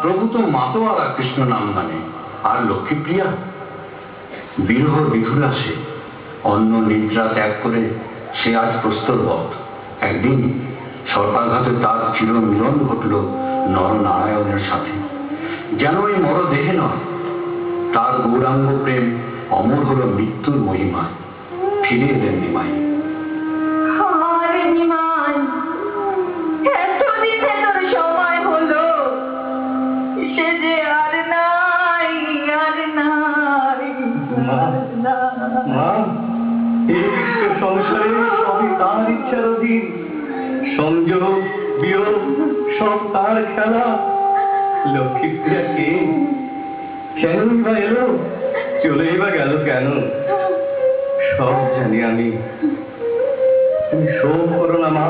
প্রভু তো মাতোয়ারা কৃষ্ণ নাম গানে, আর লক্ষ্মীপ্রিয়া বিরহ বিধুর আসে। অন্ন নিদ্রা ত্যাগ করে সে আজ প্রস্তরবৎ। একদিন সর্পাঘাতে তার চিরমিলন ঘটল নরনারায়ণের সাথে। যেন ওই মরদেহে নয়, তার গৌরাঙ্গ প্রেম অমর হল মৃত্যুর মহিমায়। ফিরে এলেন নিমাই। সময় হলো, সে যে আর নাই, আর নাই। এই বিশ্ব সংসারে সবই তার ইচ্ছার অধীন। সংযোগ বিয়োগ সব তার খেলা। লক্ষ্মীপ্রিয়া কে? কেনই বা এলো, চলেই বা গেল কেন? সব জানি আমি। তুমি শোক করো না মা,